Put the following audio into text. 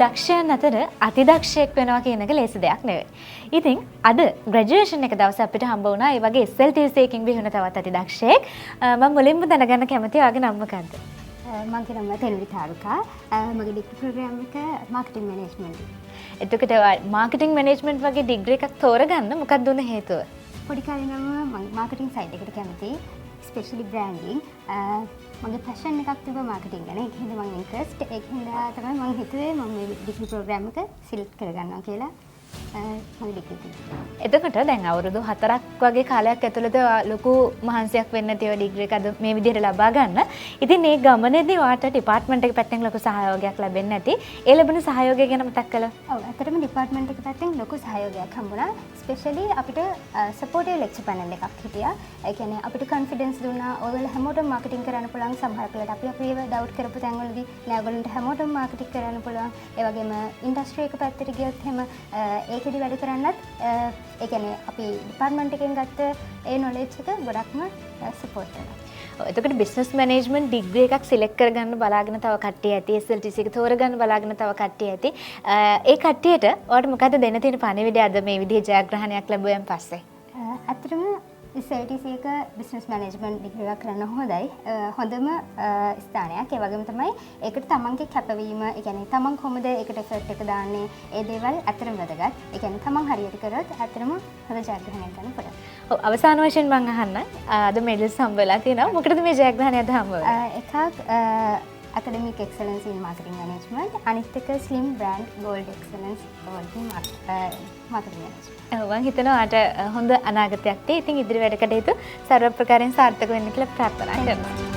දක්ෂයන් අතර අතිදක්ෂයෙක් වෙනවා කියන එක ලේසි දෙයක් නෙවෙයි. ඉතින් අද ග්‍රැජුවේෂන් එක දවසේ අපිට හම්බ වුණා ඒ වගේ SLTC එකකින් බිහි වුණ තවත් අතිදක්ෂයෙක්. මම මුලින්ම දැනගන්න කැමතියි ඔයාගේ නම මොකක්ද? මගේ නම තෙල්වි තාරුකා. මගේ ඩිග්‍රී ප්‍රෝග්‍රෑම් එක මාකටිං මැනේජ්මන්ට්. එතකොට මාකටිං මැනේජ්මන්ට් වගේ ඩිග්‍රී එකක් තෝරගන්න මොකක්ද උන හේතුව? පොඩි කාලේ නම් මම මාකටිං සයිඩ් එකට කැමතියි. Specially branding. මගේ පැෂන් එකක් තිබ්බා මාකටිං ගැන. ඒක හින්දා මම ඉන්ට්‍රස්ට් ඒක හින්දා තමයි මම හිතුවේ මම මේ ඩිග්‍රී ප්‍රෝග්‍රෑම් එක සිලෙක්ට් කරගන්නවා කියලා. මගේ ඩිග්‍රී තිබ්බා. එතකොට දැන් අවුරුදු 4ක් වගේ කාලයක් ඇතුළත ලොකු මහන්සියක් වෙන්න තියෙන ඩිග්‍රී එක අද මේ විදිහට ලබා ගන්න. ඉතින් මේ ගමනේදී ඔයාට ඩිපාර්ට්මන්ට් එක පැත්තෙන් ලොකු සහයෝගයක් ලැබෙන්නේ නැති. ඒ ලැබුණ සහයෝගය ගැන මතක් කළා. ඔව් ඇත්තටම ඩිපාර්ට්මන්ට් එක පැත්තෙන් ලොකු සහයෝගයක් හම්බුණා. ස්පෙෂලි අපිට සපෝටිව් ලෙක්චර් පැනල් එකක් හිටියා. ඒ කියන්නේ අපිට කොන්ෆිඩන්ස් දුන්නා. ඔයගොල්ලෝ හැමෝටම මාකටිං කරන්න පුළුවන්. සමහර වෙලාවට අපි අපිව ඩවුට් කරපු තැන්වලදී නෑ ඔයගොල්ලන්ට හැමෝටම මාකටිං කරන්න පුළුවන්. ඒ වගේම ඉන්ඩස්ට්‍රි එක පැත්තට ගියොත් එහෙම ඒකෙදි වැඩ කරන්නත් ඒ කියන්නේ අපි ඩිපාර්ට්මන්ට් එකෙන් ගත්ත ඒ නොලෙජ් එක ගොඩක්ම සපෝට් කරනවා. එතකොට බිස්නස් මැනේජ්මන්ට් ඩිග්‍රී එකක් සිලෙක්ට් කරගන්න බලාගෙන තව කට්ටිය ඇති SLTC එක තෝරගන්න බලාගෙන තව කට්ටිය ඇති. ඒ කට්ටියට ඔයාලට මොකද්ද දෙන්න තියෙන පණිවිඩය අද මේ විදිහේ ජයග්‍රහණයක් ලැබුවෙන් පස්සේ? ඇත්තටම SLTC එක බිස්නස් මැනේජ්මන්ට් ඩිග්‍රී එකක් කරන්න හොඳයි. හොඳම ස්ථානයක්. ඒ වගේම තමයි ඒකට තමන්ගේ කැපවීම, ඒ කියන්නේ තමන් කොහොමද ඒකට එෆර්ට් එක දාන්නේ, ඒ දේවල් ඇත්තටම වැදගත්. ඒ කියන්නේ තමන් හරියට කරොත් ඇත්තටම හොඳ ජයග්‍රහණයක් ගන්න පුළුවන්. ඔව් අවසාන වශයෙන් මම අහන්න අද මෙඩල්ස් හම්බ වෙලා තියෙනවා. මොකටද මේ ජයග්‍රහණය අද හම්බ වෙන්නේ? එකක් academic excellence in marketing management, අනිත් එක slim brand gold excellence award in marketing management. මම හිතනවා ඔයාට හොඳ අනාගතයක් තියෙයි. ඉතින් ඉදිරි වැඩ කටයුතු සර්ව ප්‍රකාරයෙන් සාර්ථක වෙන්න කියලා ප්‍රාර්ථනා කරනවා.